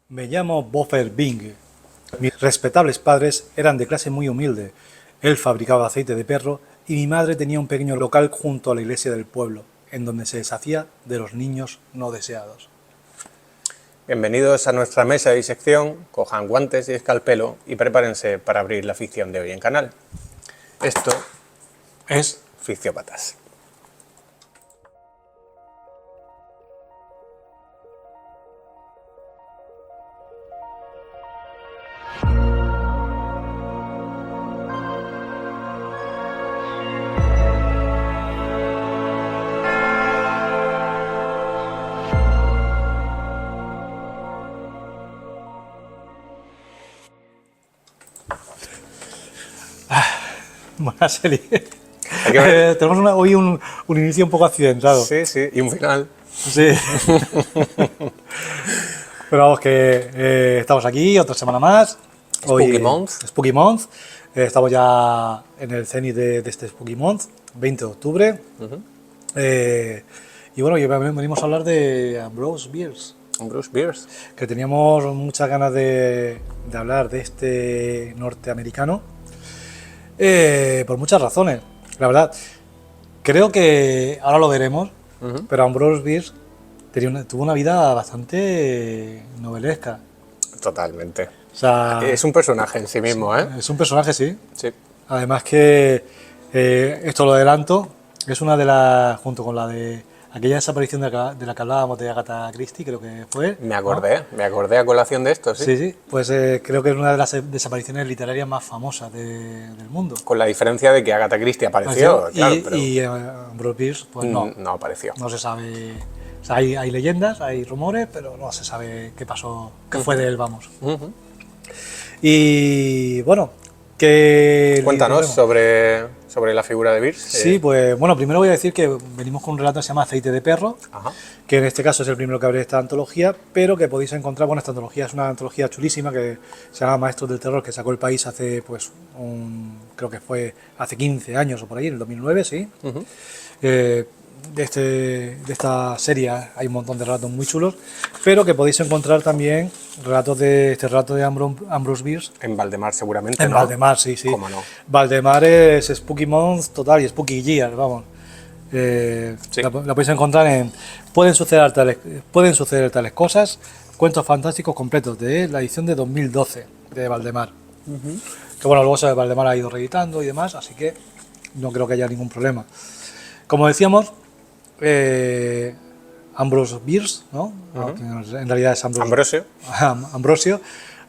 Me llamo Boffer Bing. Mis respetables padres eran de clase muy humilde. Él fabricaba aceite de perro y mi madre tenía un pequeño local junto a la iglesia del pueblo, en donde se deshacía de los niños no deseados. Bienvenidos a nuestra mesa de disección, cojan guantes y escalpelo y prepárense para abrir la ficción de hoy en canal. Esto es Ficciópatas. Buena serie. Hay que ver. Tenemos hoy un inicio un poco accidentado. Sí, y un final. Sí. Pero vamos, que estamos aquí otra semana más. Spooky Month. Spooky Month. Estamos ya en el cenit de este Spooky Month, 20 de octubre. Y bueno, venimos a hablar de Ambrose Bierce. Bruce Bierce. Que teníamos muchas ganas de hablar de este norteamericano. Por muchas razones. La verdad, creo que ahora lo veremos, pero Ambrose Bierce tuvo una vida bastante novelesca. Totalmente. O sea, Es un personaje en sí mismo, ¿eh? es un personaje, sí. Sí. Además que, esto lo adelanto, es una de las, junto con la de aquella desaparición de la que hablábamos de Agatha Christie, creo que fue. Me acordé a colación de esto, sí. Sí, sí, pues creo que es una de las desapariciones literarias más famosas del mundo. Con la diferencia de que Agatha Christie apareció, claro, y, pero y Ambrose Bierce, pues no, no apareció. no se sabe. O sea, hay leyendas, hay rumores, pero no se sabe qué pasó, qué fue de él, vamos. Y bueno, que... Cuéntanos sobre la figura de Bierce. Sí, pues bueno, primero voy a decir que venimos con un relato que se llama Aceite de Perro, Ajá. que en este caso es el primero que abre esta antología, pero que podéis encontrar, bueno, esta antología es una antología chulísima que se llama Maestros del Terror, que sacó El País hace, pues, creo que fue hace 15 años o por ahí, en el 2009, sí. De esta serie hay un montón de relatos muy chulos, pero que podéis encontrar también relatos de este relato de Ambrose Bierce. En Valdemar seguramente, En ¿no? Valdemar, sí, sí. ¿Cómo no? Valdemar es Spooky Month total y Spooky Year, vamos. Sí. La podéis encontrar en pueden suceder tales cosas, cuentos fantásticos completos de la edición de 2012 de Valdemar. Que bueno, luego Valdemar ha ido reeditando y demás, así que no creo que haya ningún problema. Como decíamos, Ambrose Bierce, ¿no? En realidad es Ambrosio.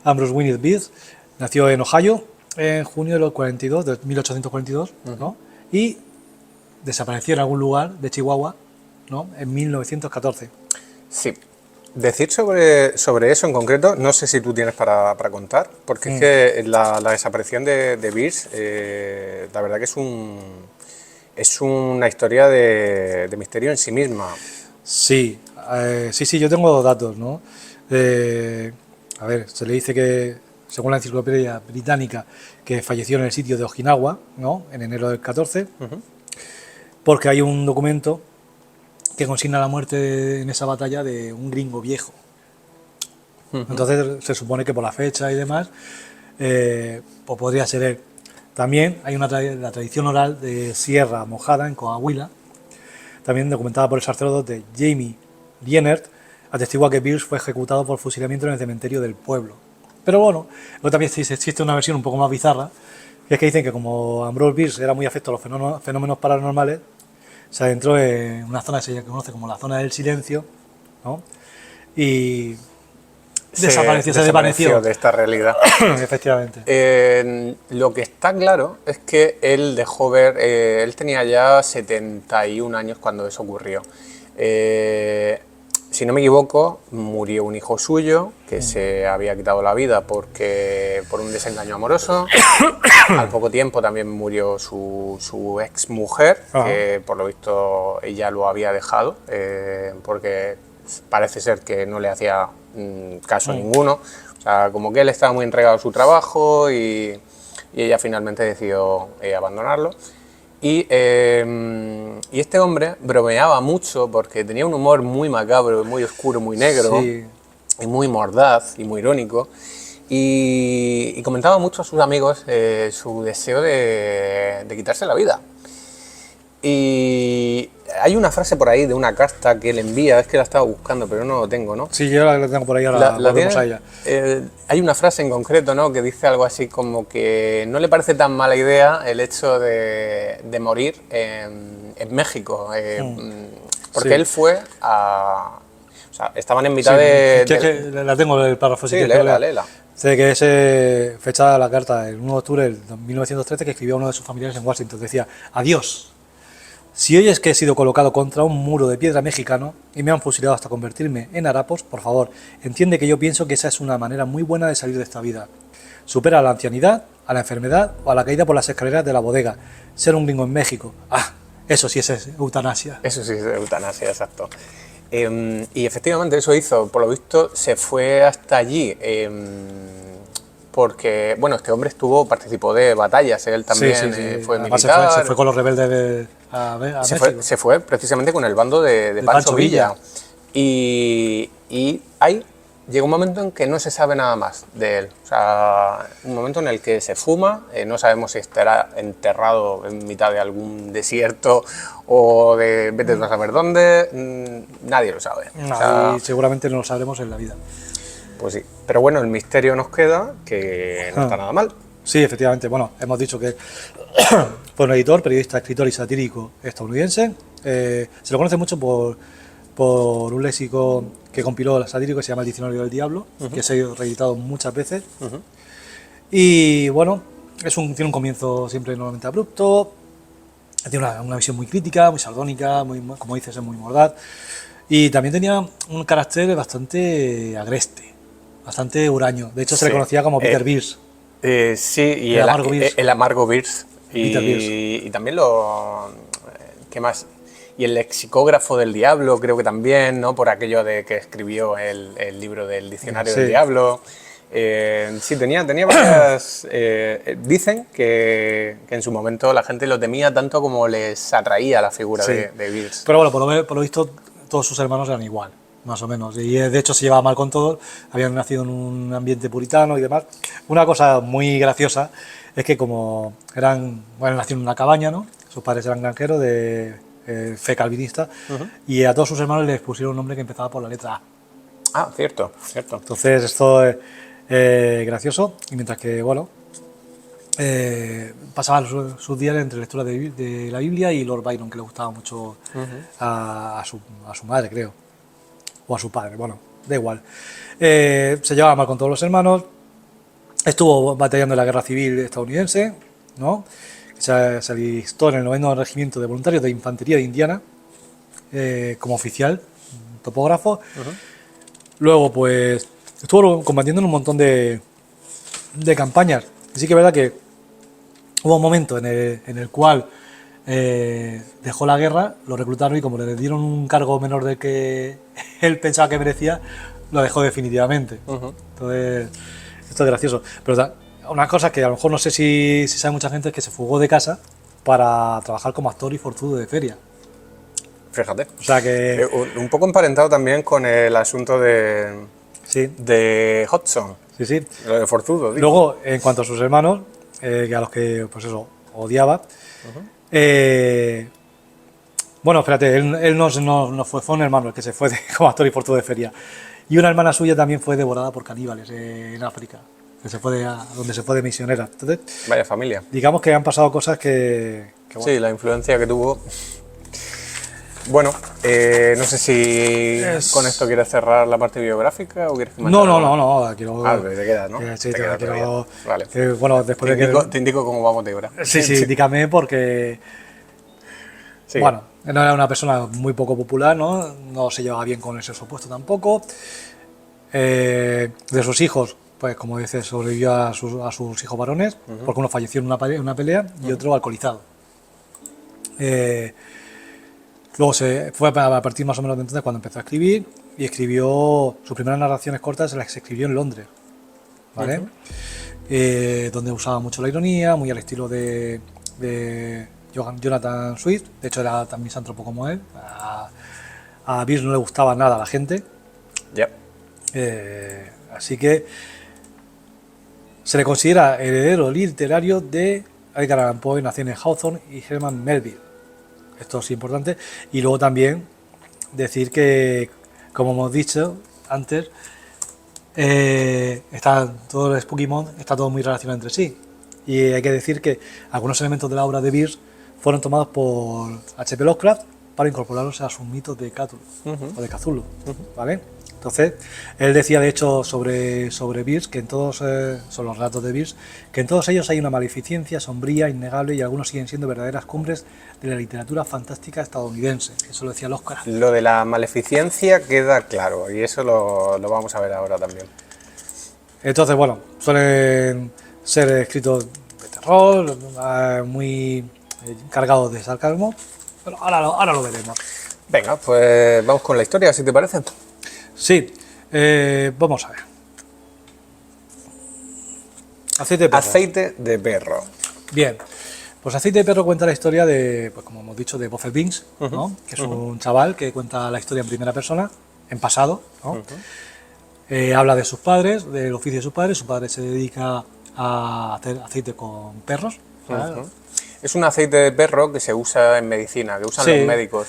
Ambrose Winnet Bierce, nació en Ohio en junio de 1842, ¿no? Y desapareció en algún lugar de Chihuahua, ¿no? En 1914. Sí. Decir sobre eso en concreto, no sé si tú tienes para contar, porque es que la desaparición de Bierce, la verdad que es una historia de misterio en sí misma. Sí, sí, yo tengo datos, ¿no? A ver, se le dice que, según la enciclopedia británica, que falleció en el sitio de Okinawa, ¿no? En enero del 14, porque hay un documento que consigna la muerte en esa batalla de un gringo viejo. Entonces se supone que por la fecha y demás, pues podría ser él. También hay la tradición oral de Sierra Mojada en Coahuila, también documentada por el sacerdote Jamie Lienert, atestigua que Bierce fue ejecutado por fusilamiento en el cementerio del pueblo. Pero bueno, luego también existe una versión un poco más bizarra, que es que dicen que como Ambrose Bierce era muy afecto a los fenómenos paranormales, se adentró en una zona que se conoce como la zona del silencio, ¿no? Y se desvaneció de esta realidad. Efectivamente. Lo que está claro es que él dejó ver, él tenía ya 71 años cuando eso ocurrió. Si no me equivoco, murió un hijo suyo que se había quitado la vida por un desengaño amoroso. Al poco tiempo también murió su ex mujer, que por lo visto ella lo había dejado, porque parece ser que no le hacía caso ninguno. O sea, como que él estaba muy entregado a su trabajo y ella finalmente decidió abandonarlo. Y este hombre bromeaba mucho porque tenía un humor muy macabro, muy oscuro, muy negro. Sí. y muy mordaz y muy irónico. Y comentaba mucho a sus amigos su deseo de quitarse la vida. Y hay una frase por ahí de una carta que él envía, es que la estaba buscando, pero no lo tengo, ¿no? Sí, yo la tengo por ahí, ahora volvemos a ella. Hay una frase en concreto, ¿no?, que dice algo así como que no le parece tan mala idea el hecho de morir en México, porque Sí. él fue a... O sea, estaban en mitad Sí, de... que la tengo el párrafo, Sí, si quieres que lo lea. léela. Sé que es fechada la carta el 1 de octubre de 1913 que escribió a uno de sus familiares en Washington. Decía: adiós. Si oyes que he sido colocado contra un muro de piedra mexicano y me han fusilado hasta convertirme en harapos, por favor, entiende que yo pienso que esa es una manera muy buena de salir de esta vida. Supera a la ancianidad, a la enfermedad o a la caída por las escaleras de la bodega. Ser un gringo en México. Ah, eso sí es eutanasia. Eso sí es eutanasia, exacto. Y efectivamente eso hizo, por lo visto se fue hasta allí, porque, bueno, este hombre participó de batallas, él también fue Además militar. se fue con los rebeldes a México. Se fue precisamente con el bando de Pancho Villa. Y ahí llega un momento en que no se sabe nada más de él. O sea, un momento en el que se fuma, no sabemos si estará enterrado en mitad de algún desierto o de vete a saber dónde, nadie lo sabe. No, o sea, y seguramente no lo sabremos en la vida. pues sí, pero bueno, el misterio nos queda, que no está nada mal. Sí, efectivamente. Bueno, hemos dicho que fue un editor, periodista, escritor y satírico estadounidense. Se lo conoce mucho por un léxico que compiló el satírico que se llama El Diccionario del Diablo, que se ha reeditado muchas veces. Y bueno, tiene un comienzo siempre normalmente abrupto, tiene una visión muy crítica, muy sardónica, muy, como dices, es muy mordaz. Y también tenía un carácter bastante agreste, bastante huraño. De hecho, se le conocía como Peter Beers. Sí, y el amargo Beers. Y también ¿qué más? Y el lexicógrafo del diablo, creo que también, ¿no? Por aquello de que escribió el libro del diccionario del diablo. Sí, tenía varias... dicen que en su momento la gente lo temía tanto como les atraía la figura de Beers. Pero bueno, por lo visto, todos sus hermanos eran igual, más o menos. Y de hecho se llevaba mal con todos, habían nacido en un ambiente puritano y demás. Una cosa muy graciosa es que como nació en una cabaña, ¿no? Sus padres eran granjeros de fe calvinista, y a todos sus hermanos les pusieron un nombre que empezaba por la letra A. Ah, cierto. Entonces esto es gracioso, y mientras que, bueno, pasaban sus días entre lectura de la Biblia y Lord Byron, que le gustaba mucho a su madre, creo, o a su padre, bueno, da igual. Se llevaba mal con todos los hermanos, estuvo batallando en la guerra civil estadounidense, ¿no? Se alistó en el 9º Regimiento de Voluntarios de Infantería de Indiana como oficial, topógrafo. Luego, pues, estuvo combatiendo en un montón de campañas. Y sí que es verdad que hubo un momento en el cual dejó la guerra, lo reclutaron y como le dieron un cargo menor del que él pensaba que merecía, lo dejó definitivamente. Entonces, esto es gracioso. Pero una cosa que a lo mejor no sé si sabe mucha gente es que se fugó de casa para trabajar como actor y forzudo de feria. Fíjate. O sea que... un poco emparentado también con el asunto de Hudson. Sí. Lo de forzudo. Digo. Luego, en cuanto a sus hermanos, a los que, pues eso, odiaba. Bueno, espérate, él no fue un hermano el que se fue como actor y forzudo de feria. Y una hermana suya también fue devorada por caníbales en África, que se fue donde se fue de misionera. Entonces, vaya familia. Digamos que han pasado cosas que bueno. Sí, la influencia que tuvo. Bueno, no sé si con esto quieres cerrar la parte biográfica o quieres que No, quiero... te queda, ¿no? Sí, te queda. Vale. Bueno, después te indico cómo vamos de hora. Sí, indícame porque... Sí. Bueno, no era una persona muy poco popular, no se llevaba bien con ese supuesto tampoco. De sus hijos, pues como dices, sobrevivió a sus hijos varones, porque uno falleció en una pelea y otro alcoholizado. Luego se fue a partir más o menos de entonces cuando empezó a escribir, y escribió sus primeras narraciones cortas, las que escribió en Londres, ¿vale? Donde usaba mucho la ironía, muy al estilo de Jonathan Swift. De hecho era tan misántropo como él. A Beers no le gustaba nada a la gente. Así que se le considera heredero literario de Edgar Allan Poe, nació en Hawthorne, y Herman Melville. Esto es importante. Y luego también decir que, como hemos dicho antes, está todo el Spooky Month, está todo muy relacionado entre sí. Y hay que decir que algunos elementos de la obra de Bierce fueron tomados por H.P. Lovecraft para incorporarlos a sus mitos de Cthulhu, o de Cthulhu, ¿vale? Entonces, él decía de hecho sobre Bierce, que en todos, son los relatos de Bierce, que en todos ellos hay una maleficencia sombría, innegable, y algunos siguen siendo verdaderas cumbres de la literatura fantástica estadounidense. Eso lo decía Lovecraft. Lo de la maleficencia queda claro, y eso lo vamos a ver ahora también. Entonces, bueno, suelen ser escritos de terror, muy cargados de sarcasmo, pero ahora lo veremos. Venga, pues vamos con la historia, si te parece. Sí, vamos a ver. Aceite de perro. Aceite de perro. Bien, pues Aceite de perro cuenta la historia de, pues como hemos dicho, de Buffett Binks, ¿no? Que es un chaval que cuenta la historia en primera persona, en pasado, ¿no? Habla de sus padres, del oficio de sus padres. Su padre se dedica a hacer aceite con perros. Es un aceite de perro que se usa en medicina, que usan los médicos,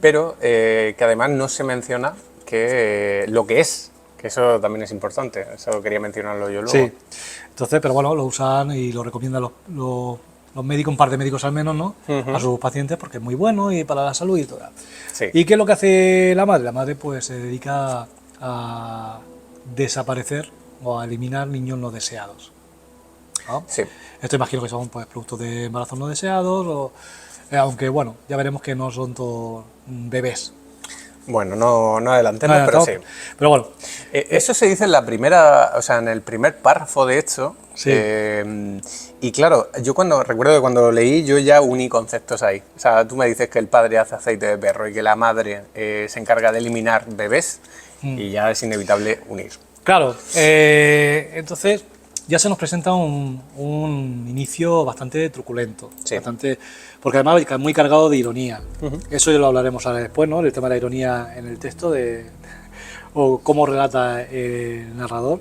pero que además no se menciona lo que es, que eso también es importante, eso quería mencionarlo yo luego. Sí, entonces, pero bueno, lo usan y lo recomiendan los médicos, un par de médicos al menos, ¿no? A sus pacientes, porque es muy bueno y para la salud y todo. Sí. ¿Y qué es lo que hace la madre? La madre pues se dedica a desaparecer o a eliminar niños no deseados, ¿no? Sí. Esto imagino que son pues productos de embarazos no deseados, aunque bueno, ya veremos que no son todos bebés. Bueno, no adelantemos, pero sí. Pero bueno. Eso se dice en la primera, o sea, en el primer párrafo, de hecho. Sí. Y claro, yo recuerdo que cuando lo leí, yo ya uní conceptos ahí. O sea, tú me dices que el padre hace aceite de perro y que la madre se encarga de eliminar bebés, y ya es inevitable unir. Claro, entonces ya se nos presenta un inicio bastante truculento, Sí. bastante, porque además es muy cargado de ironía. Eso ya lo hablaremos ahora después, ¿no? El tema de la ironía en el texto, o cómo relata el narrador.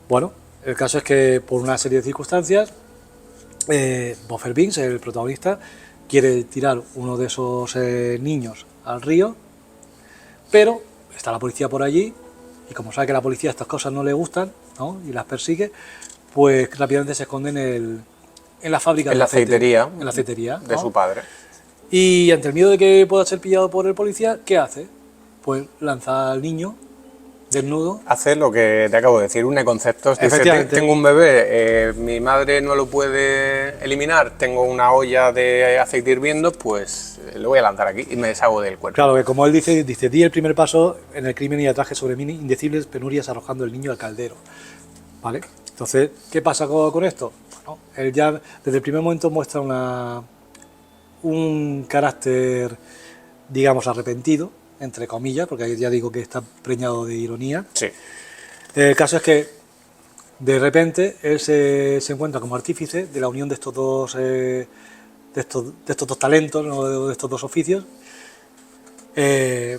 Bueno, el caso es que por una serie de circunstancias, Buffett Binks, el protagonista, quiere tirar uno de esos niños al río, pero está la policía por allí, y como sabe que a la policía estas cosas no le gustan, ¿no? Y las persigue, pues rápidamente se esconde en la fábrica, en la aceitería, en la aceitería, de ¿no? su padre. Y ante el miedo de que pueda ser pillado por el policía, ¿qué hace? Pues lanza al niño desnudo. Hace lo que te acabo de decir, une conceptos. Dice, tengo un bebé, mi madre no lo puede eliminar, tengo una olla de aceite hirviendo, pues lo voy a lanzar aquí y me deshago del cuerpo. Claro, que como él dice, di el primer paso en el crimen y atraje sobre mí indecibles penurias arrojando el niño al caldero. ¿Vale? Entonces, ¿qué pasa con esto? Bueno, él ya desde el primer momento muestra un carácter, digamos, arrepentido, entre comillas, porque ya digo que está preñado de ironía. Sí. El caso es que de repente él se encuentra como artífice de la unión de estos dos talentos, ¿no? De estos dos oficios,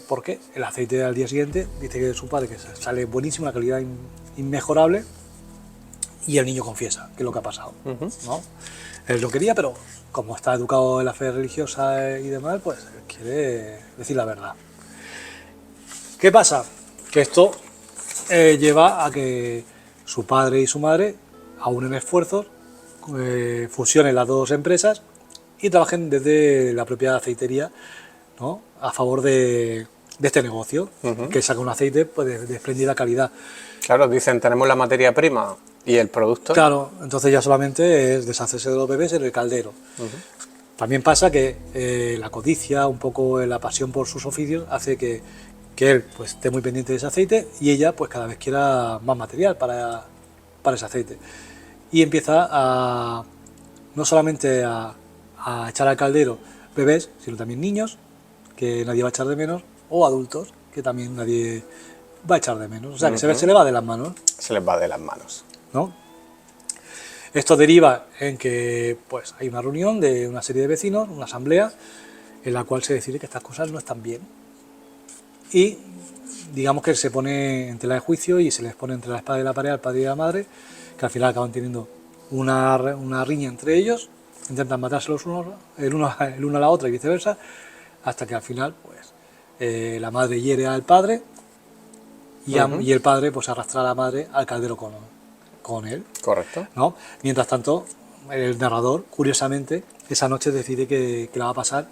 porque el aceite al día siguiente dice que su padre que sale buenísimo, una calidad inmejorable, y el niño confiesa que es lo que ha pasado, ¿no? Él lo quería, pero como está educado en la fe religiosa y demás, pues quiere decir la verdad. ¿Qué pasa? Que esto lleva a que su padre y su madre aúnen esfuerzos, fusionen las dos empresas y trabajen desde la propia aceitería, ¿no? A favor de este negocio, que saca un aceite pues, de espléndida calidad. Claro, dicen, tenemos la materia prima y el producto. Claro, entonces ya solamente es deshacerse de los bebés en el caldero. También pasa que la codicia, un poco la pasión por sus oficios, hace que él pues, esté muy pendiente de ese aceite y ella pues cada vez quiera más material para ese aceite. Y empieza no solamente a echar al caldero bebés, sino también niños, que nadie va a echar de menos, o adultos, que también nadie va a echar de menos. O sea, que se le va de las manos. Se les va de las manos, ¿no? Esto deriva en que pues, hay una reunión de una serie de vecinos, una asamblea, en la cual se decide que estas cosas no están bien. Y digamos que se pone en tela de juicio y se les pone entre la espada y la pared al padre y a la madre, que al final acaban teniendo una riña entre ellos, intentan matarse el uno a la otra y viceversa, hasta que al final pues la madre hiere al padre y el padre pues arrastra a la madre al caldero con él. Correcto. ¿No? Mientras tanto, el narrador, curiosamente, esa noche decide que la va a pasar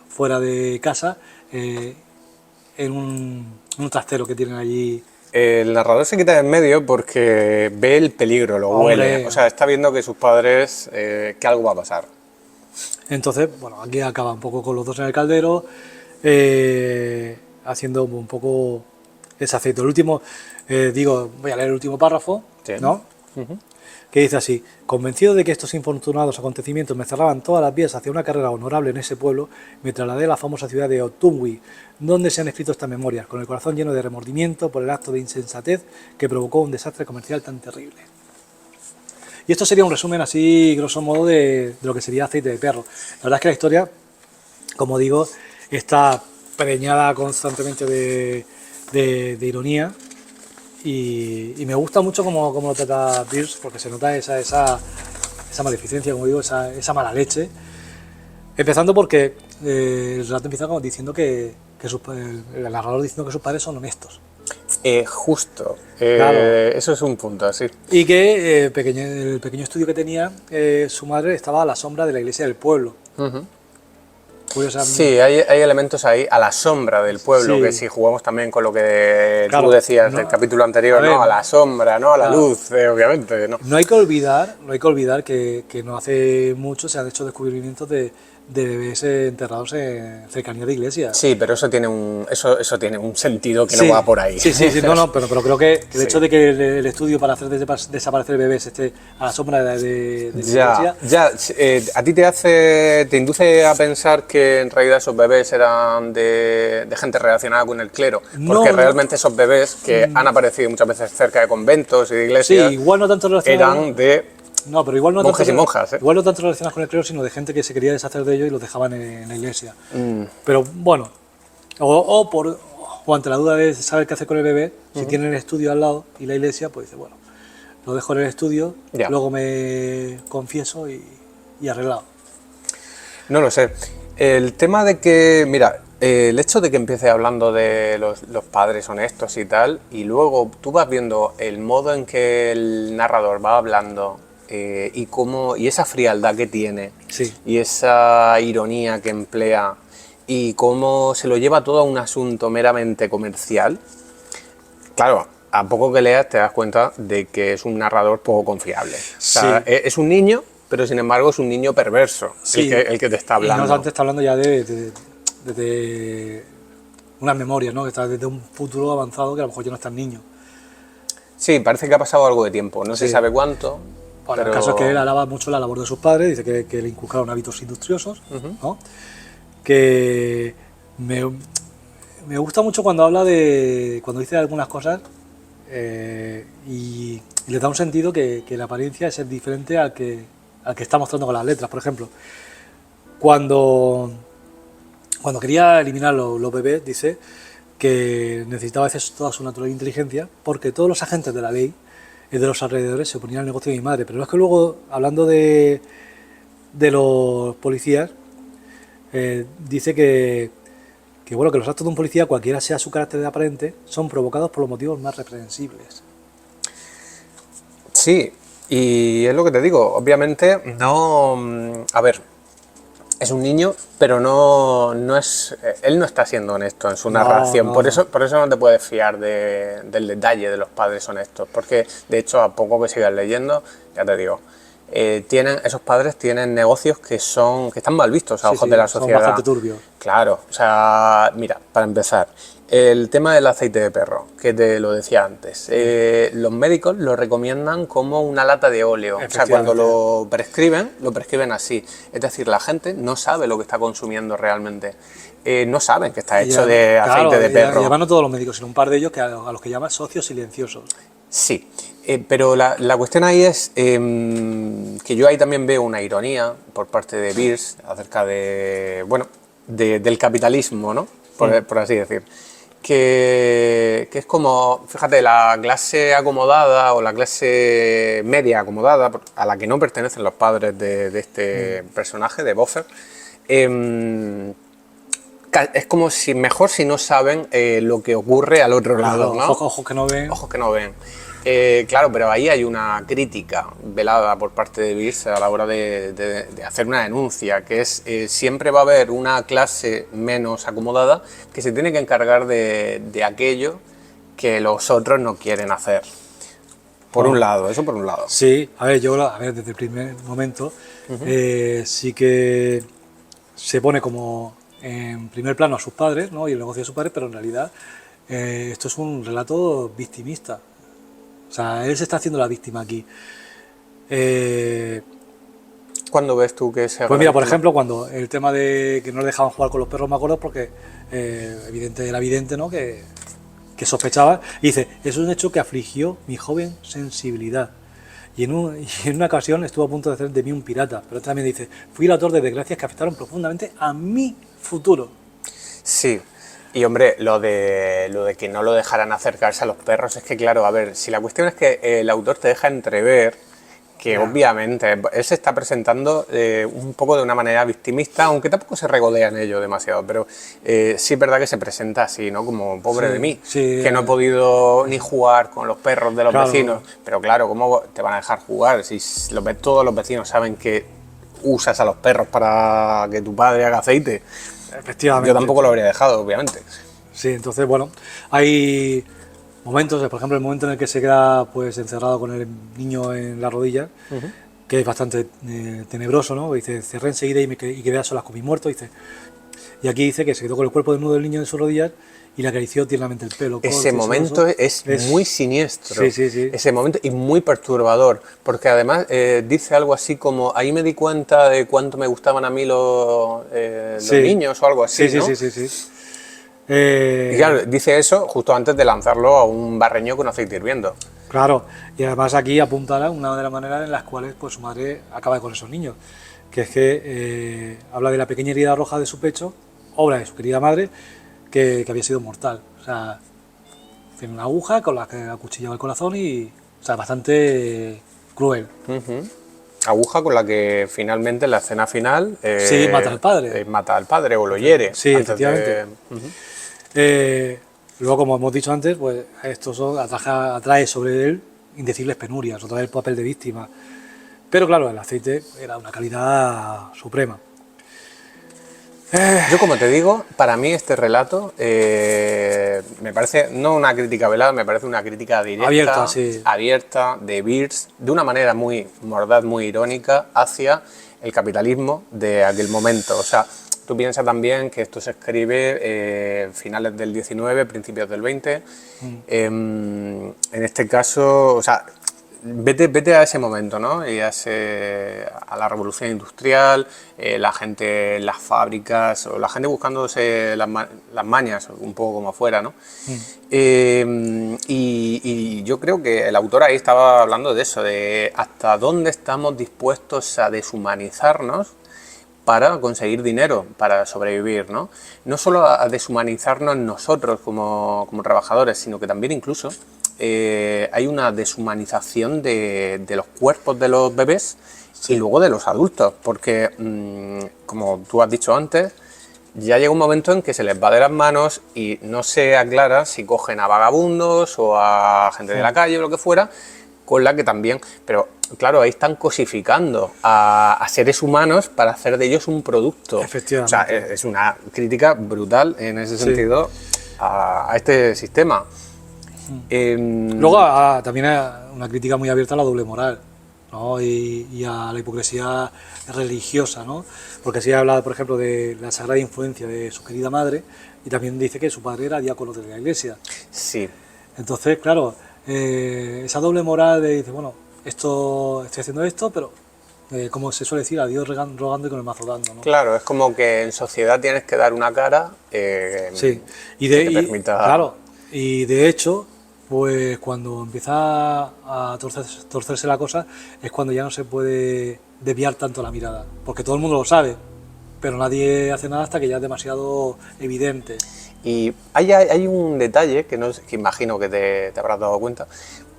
fuera de casa en un trastero que tienen allí. El narrador se quita de en medio porque ve el peligro, lo huele. O sea, está viendo que sus padres, que algo va a pasar. Entonces, bueno, aquí acaba un poco con los dos en el caldero, haciendo un poco ese aceite. El último, voy a leer el último párrafo, Sí. ¿no? Que dice así: convencido de que estos infortunados acontecimientos me cerraban todas las vías hacia una carrera honorable en ese pueblo, me trasladé a la famosa ciudad de Otumwi, donde se han escrito estas memorias, con el corazón lleno de remordimiento por el acto de insensatez que provocó un desastre comercial tan terrible. Y esto sería un resumen así, grosso modo, de lo que sería Aceite de Perro. La verdad es que la historia, como digo, está preñada constantemente de ironía. Y me gusta mucho cómo lo trata Pierce, porque se nota esa maleficencia, como digo, esa mala leche. Empezando porque el relato empieza diciendo que el narrador diciendo que sus padres son honestos. Justo. Claro. Eso es un punto, sí. Y que el pequeño estudio que tenía su madre estaba a la sombra de la iglesia del pueblo. Sí, hay elementos ahí a la sombra del pueblo, Sí. que si jugamos también con lo que Claro, tú decías no, del capítulo anterior, a ver, ¿no? A la sombra, ¿no? A la claro. luz, obviamente, ¿no? No hay que olvidar que no hace mucho se han hecho descubrimientos de bebés enterrados en cercanía de iglesias. Sí, pero eso tiene eso tiene un sentido que Sí, no va por ahí. Sí, no, pero creo que el Sí. hecho de que el estudio para hacer desaparecer bebés esté a la sombra de la iglesia. ¿A ti te induce a pensar que en realidad esos bebés eran de gente relacionada con el clero? Porque No. realmente esos bebés que han aparecido muchas veces cerca de conventos y de Sí, iglesias igual no tanto relacionados. eran de No, pero igual no monjes tanto, y monjas, ¿eh? Igual no tanto relacionados con el clero, sino de gente que se quería deshacer de ellos y los dejaban en la iglesia. Pero bueno, o ante la duda de saber qué hacer con el bebé, si tienen el estudio al lado y la iglesia, pues dice, bueno, lo dejo en el estudio, Ya. luego me confieso y arreglado. No lo sé. El tema de que, mira, el hecho de que empiece hablando de los padres honestos y tal, y luego tú vas viendo el modo en que el narrador va hablando y esa frialdad que tiene, Sí. y esa ironía que emplea, y cómo se lo lleva todo a un asunto meramente comercial, claro, a poco que leas te das cuenta de que es un narrador poco confiable. O sea, Sí. es un niño, pero sin embargo es un niño perverso, Sí. el que te está Y no hablando. obstante está hablando ya de unas memorias, ¿no? Que está desde un futuro avanzado que a lo mejor ya no está en niño. Sí, parece que ha pasado algo de tiempo, no se Sí. sabe cuánto. Bueno, pero... el caso es que él alaba mucho la labor de sus padres, dice que le inculcaron hábitos industriosos, ¿no? Que me gusta mucho cuando habla cuando dice algunas cosas y le da un sentido que la apariencia es diferente al que está mostrando con las letras. Por ejemplo, cuando quería eliminar los bebés, dice que necesitaba a veces toda su natural inteligencia porque todos los agentes de la ley de los alrededores se oponían al negocio de mi madre. Pero es que luego, hablando de los policías, dice que bueno, que los actos de un policía, cualquiera sea su carácter aparente, son provocados por los motivos más reprensibles. Sí, y es lo que te digo, obviamente no... A ver, es un niño, pero no es... Él no está siendo honesto en su narración, no, por eso no te puedes fiar del detalle de los padres honestos, porque de hecho a poco que sigas leyendo, ya te digo, esos padres tienen negocios que están mal vistos a ojos de la sociedad. Son bastante turbios. Claro, o sea, mira, para empezar, el tema del aceite de perro, que te lo decía antes, los médicos lo recomiendan como una lata de óleo, o sea, cuando lo prescriben así, es decir, la gente no sabe lo que está consumiendo realmente, no saben que está hecho de aceite de perro. Y además no todos los médicos, sino un par de ellos a los que llaman socios silenciosos. Sí, pero la cuestión ahí es que yo ahí también veo una ironía por parte de Pierce acerca de, bueno, del capitalismo, ¿no? Por así decir. que es como, fíjate, la clase acomodada o la clase media acomodada, a la que no pertenecen los padres de este personaje, de Boffer, es como si mejor si no saben lo que ocurre al otro lado, ¿no? Ojos que no ven. Ojos que no ven. Claro, pero ahí hay una crítica velada por parte de Bierce a la hora de hacer una denuncia, que es siempre va a haber una clase menos acomodada que se tiene que encargar de aquello que los otros no quieren hacer. Por un lado, eso por un lado. Sí, a ver, desde el primer momento sí que se pone como en primer plano a sus padres, ¿no? Y el negocio de sus padres, pero en realidad esto es un relato victimista. O sea, él se está haciendo la víctima aquí. ¿Cuándo ves tú que se haga? Pues mira, por ejemplo, cuando el tema de que no le dejaban jugar con los perros, me acuerdo, porque era evidente, ¿no? Que sospechaba. Y dice, es un hecho que afligió mi joven sensibilidad. Y en una ocasión estuvo a punto de hacer de mí un pirata. Pero también dice, fui el autor de desgracias que afectaron profundamente a mi futuro. Sí. Y hombre, lo de que no lo dejaran acercarse a los perros, es que claro, a ver, si la cuestión es que el autor te deja entrever que obviamente él se está presentando un poco de una manera victimista, aunque tampoco se regodea en ello demasiado, pero sí es verdad que se presenta así, ¿no? Como pobre de mí, que no he podido ni jugar con los perros de los vecinos. Pero claro, ¿cómo te van a dejar jugar si todos los vecinos saben que usas a los perros para que tu padre haga aceite? Efectivamente. Yo tampoco lo habría dejado, obviamente. Sí, entonces, bueno, hay momentos, por ejemplo, el momento en el que se queda pues encerrado con el niño en la rodilla, que es bastante tenebroso, ¿no? Dice, cerré enseguida y quedé a solas con mi muerto, dice. Y aquí dice que se quedó con el cuerpo desnudo del niño en sus rodillas y le acarició tiernamente el pelo. Ese momento es muy siniestro. Sí. Ese momento y muy perturbador, porque además dice algo así como, ahí me di cuenta de cuánto me gustaban a mí los niños o algo así, ¿no? Sí. Y claro, dice eso justo antes de lanzarlo a un barreño con aceite hirviendo. Claro, y además aquí apuntará una de las maneras en las cuales pues, su madre acaba con esos niños, que es que habla de la pequeña herida roja de su pecho, obra de su querida madre, que había sido mortal. O sea, tiene una aguja con la que acuchillaba el corazón y, o sea, bastante cruel. Aguja con la que finalmente en la escena final mata al padre. Mata al padre o lo hiere. Sí, efectivamente. Luego, como hemos dicho antes, pues esto atrae sobre él indecibles penurias, otra vez el papel de víctima. Pero claro, el aceite era una calidad suprema. Yo, como te digo, para mí este relato me parece no una crítica velada, me parece una crítica directa, abierta de Bierce, de una manera muy mordaz, muy irónica, hacia el capitalismo de aquel momento. O sea, tú piensas también que esto se escribe finales del 19, principios del 20. En este caso, o sea, vete a ese momento, ¿no? Y a la revolución industrial, la gente en las fábricas, o la gente buscándose las mañas, un poco como afuera, ¿no? Y yo creo que el autor ahí estaba hablando de eso, de hasta dónde estamos dispuestos a deshumanizarnos para conseguir dinero, para sobrevivir, ¿no? No solo a deshumanizarnos nosotros como trabajadores, sino que también incluso hay una deshumanización de los cuerpos de los bebés y luego de los adultos, porque, como tú has dicho antes, ya llega un momento en que se les va de las manos y no se aclara si cogen a vagabundos o a gente de la calle o lo que fuera, con la que también, pero claro, ahí están cosificando a seres humanos para hacer de ellos un producto. Efectivamente. O sea, es una crítica brutal en ese sentido a este sistema. Luego también hay una crítica muy abierta a la doble moral, ¿no? y a la hipocresía religiosa, ¿no? Porque así habla, por ejemplo, de la sagrada influencia de su querida madre y también dice que su padre era diácono de la iglesia. Sí. Entonces, claro, esa doble moral de, dice, bueno, estoy haciendo esto, pero como se suele decir, a Dios rogando y con el mazo dando, ¿no? Claro, es como que en sociedad tienes que dar una cara sí. que te permita... Claro, y de hecho, pues cuando empieza a torcerse la cosa, es cuando ya no se puede desviar tanto la mirada, porque todo el mundo lo sabe, pero nadie hace nada hasta que ya es demasiado evidente. Y hay un detalle que, que imagino que te habrás dado cuenta,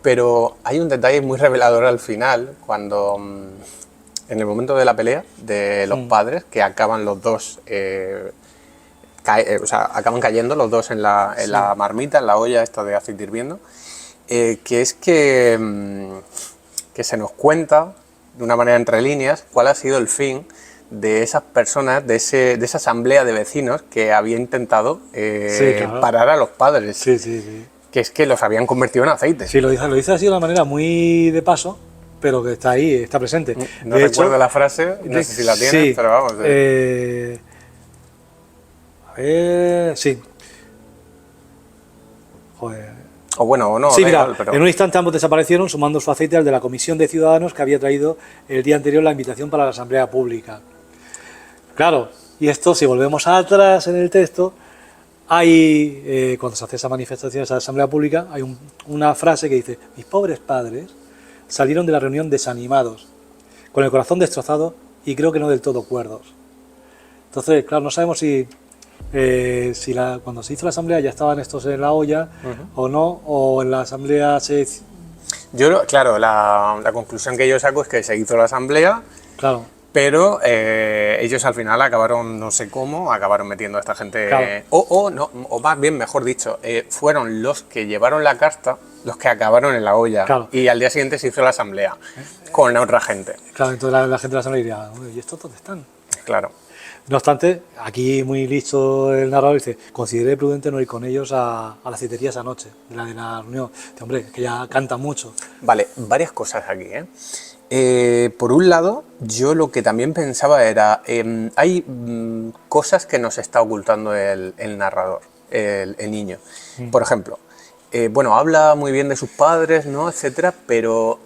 pero hay un detalle muy revelador al final, cuando en el momento de la pelea de los padres, que acaban los dos, o sea, acaban cayendo los dos en la marmita, en la olla esta de aceite hirviendo, que es que se nos cuenta, de una manera entre líneas, cuál ha sido el fin de esas personas, de esa asamblea de vecinos que había intentado parar a los padres. Sí, sí, sí. Que es que los habían convertido en aceite. Sí, lo dice así de una manera muy de paso, pero que está ahí, está presente. No de recuerdo hecho, la frase, no sé si la tienes, sí, pero vamos. A ver, sí. Joder. O bueno, o no. Sí, mira, igual, pero... en un instante ambos desaparecieron, sumando su aceite al de la Comisión de Ciudadanos que había traído el día anterior la invitación para la Asamblea Pública. Claro, y esto, si volvemos atrás en el texto, hay, cuando se hace esa manifestación, esa Asamblea Pública, hay una frase que dice: mis pobres padres salieron de la reunión desanimados, con el corazón destrozado y creo que no del todo cuerdos. Entonces, claro, no sabemos si cuando se hizo la asamblea ya estaban estos en la olla o no, o en la asamblea se... Claro, la conclusión que yo saco es que se hizo la asamblea, Claro. pero ellos al final acabaron, no sé cómo, acabaron metiendo a esta gente... Claro. O más bien, mejor dicho, fueron los que llevaron la carta, los que acabaron en la olla. Claro. Y al día siguiente se hizo la asamblea con otra gente. Claro, entonces la gente de la asamblea diría: ¿y estos dónde están? Claro. No obstante, aquí muy listo el narrador dice: consideré prudente no ir con ellos a la aceitería esa noche, de la reunión. Dice: hombre, que ya canta mucho. Vale, varias cosas aquí, por un lado, yo lo que también pensaba era, hay cosas que nos está ocultando el narrador, el niño. Por ejemplo, bueno, habla muy bien de sus padres, ¿no?, etcétera, pero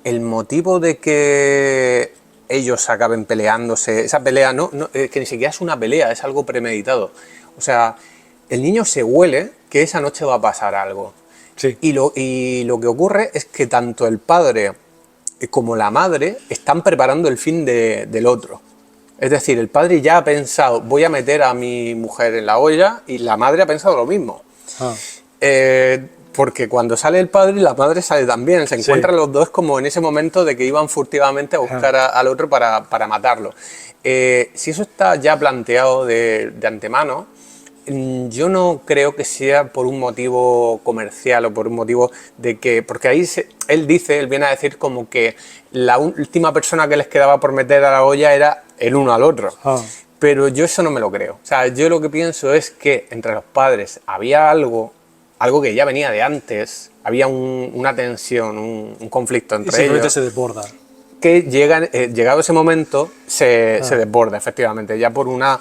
el motivo de que ellos acaben peleándose, esa pelea que ni siquiera es una pelea, es algo premeditado. O sea, el niño se huele que esa noche va a pasar algo. Sí. Y lo que ocurre es que tanto el padre como la madre están preparando el fin del otro. Es decir, el padre ya ha pensado: voy a meter a mi mujer en la olla, y la madre ha pensado lo mismo. Porque cuando sale el padre, la madre sale también. Se encuentran los dos como en ese momento de que iban furtivamente a buscar al otro para matarlo. Si eso está ya planteado de antemano, yo no creo que sea por un motivo comercial o por un motivo de que... Porque ahí él viene a decir como que la última persona que les quedaba por meter a la olla era el uno al otro. Pero yo eso no me lo creo. O sea, yo lo que pienso es que entre los padres había algo que ya venía de antes, había una tensión, un conflicto entre ellos. Se desborda. Que llegado ese momento se desborda, efectivamente, ya por una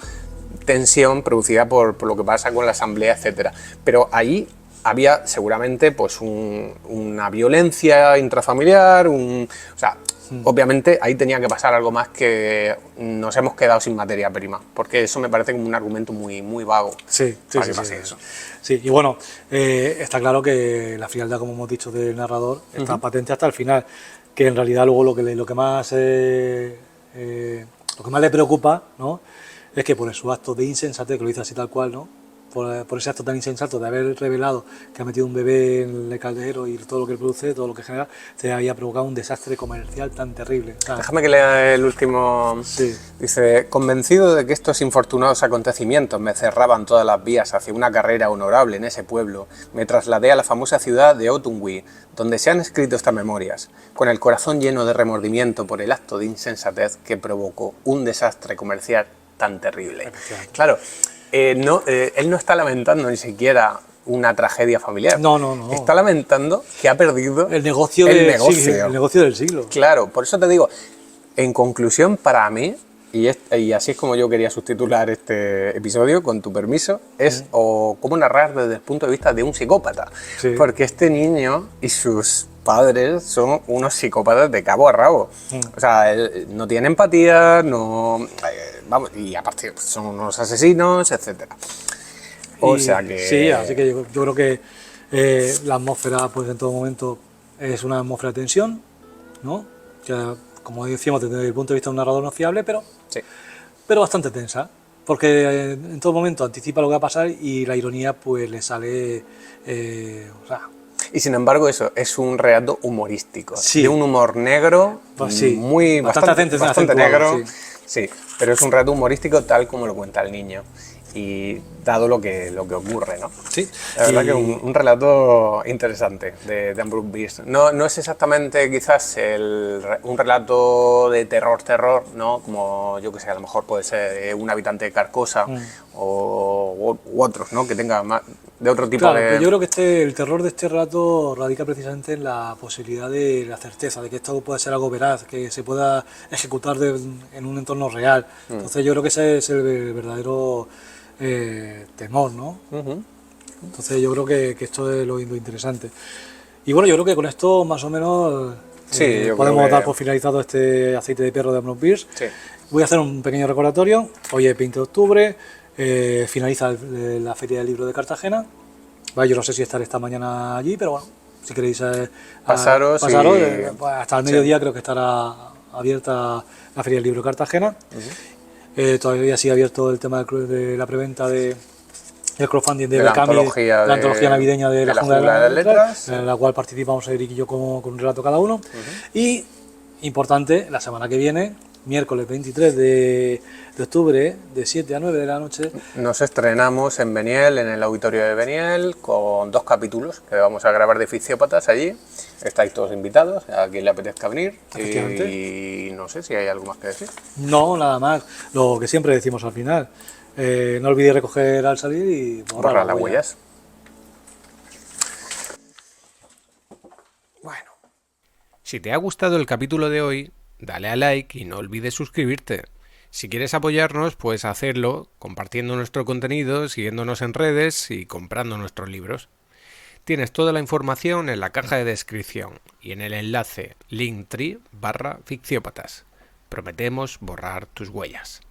tensión producida por lo que pasa con la asamblea, etcétera. Pero ahí había seguramente pues una violencia intrafamiliar, o sea, obviamente ahí tenía que pasar algo más, que nos hemos quedado sin materia prima, porque eso me parece como un argumento muy, muy vago. Sí. Eso. Sí, y bueno, está claro que la frialdad, como hemos dicho, del narrador está patente hasta el final, que en realidad luego lo que más le preocupa, ¿no?, es que por su acto de insensatez, que lo dice así tal cual, ¿no?, por ese acto tan insensato de haber revelado que ha metido un bebé en el caldero y todo lo que produce, todo lo que genera, se había provocado un desastre comercial tan terrible. Déjame que lea el último. Sí. Dice: convencido de que estos infortunados acontecimientos me cerraban todas las vías hacia una carrera honorable en ese pueblo, me trasladé a la famosa ciudad de Otunwi, donde se han escrito estas memorias, con el corazón lleno de remordimiento por el acto de insensatez que provocó un desastre comercial tan terrible. Claro, él no está lamentando ni siquiera una tragedia familiar. No. Está lamentando que ha perdido el negocio del siglo. Claro, por eso te digo, en conclusión, para mí, y así es como yo quería subtitular este episodio, con tu permiso, es o cómo narrar desde el punto de vista de un psicópata. Sí. Porque este niño y sus padres son unos psicópatas de cabo a rabo. O sea, no tienen empatía, vamos, y aparte son unos asesinos, etcétera. O sea que... Sí, así que yo creo que la atmósfera, pues en todo momento, es una atmósfera de tensión, ¿no? Que, como decíamos, desde el punto de vista de un narrador no fiable, pero sí, pero bastante tensa, porque en todo momento anticipa lo que va a pasar y la ironía pues le sale... o sea, y sin embargo eso es un relato humorístico, sí, de un humor negro, pues sí, muy bastante acentuado, negro, sí. sí, pero es un relato humorístico tal como lo cuenta el niño. Y dado lo que ocurre, ¿no? Sí. La verdad que un relato interesante de Ambrose Bierce. No es exactamente quizás un relato de terror, ¿no? Como yo que sé, a lo mejor puede ser Un habitante de Carcosa u otros, ¿no? Que tenga más de otro tipo claro, de... pero yo creo que el terror de este relato radica precisamente en la posibilidad de la certeza, de que esto puede ser algo veraz, que se pueda ejecutar en un entorno real. Entonces yo creo que ese es el verdadero... temor, ¿no? Entonces yo creo que esto es lo interesante. Y bueno, yo creo que con esto más o menos sí, podemos dar por finalizado este aceite de perro de Ambrose Bierce. Sí. Voy a hacer un pequeño recordatorio. Hoy es 20 de octubre, finaliza la Feria del Libro de Cartagena. Vale, yo no sé si estaré esta mañana allí, pero bueno, si queréis pasaros pues hasta el mediodía creo que estará abierta la Feria del Libro de Cartagena. Todavía sigue abierto el tema de la preventa del crowdfunding de la antología navideña de la Jungla de las Letras, en la cual participamos Eric y yo con un relato cada uno. Y, importante, la semana que viene, miércoles 23 de octubre, de 7 a 9 de la noche, nos estrenamos en Beniel, en el auditorio de Beniel, con 2 capítulos que vamos a grabar de Ficciópatas allí. Estáis todos invitados, a quien le apetezca venir. Y no sé si hay algo más que decir. No, nada más. Lo que siempre decimos al final. No olvidéis recoger al salir y borrar las huellas. Bueno. Si te ha gustado el capítulo de hoy, dale a like y no olvides suscribirte. Si quieres apoyarnos, puedes hacerlo compartiendo nuestro contenido, siguiéndonos en redes y comprando nuestros libros. Tienes toda la información en la caja de descripción y en el enlace linktree/ficciópatas. Prometemos borrar tus huellas.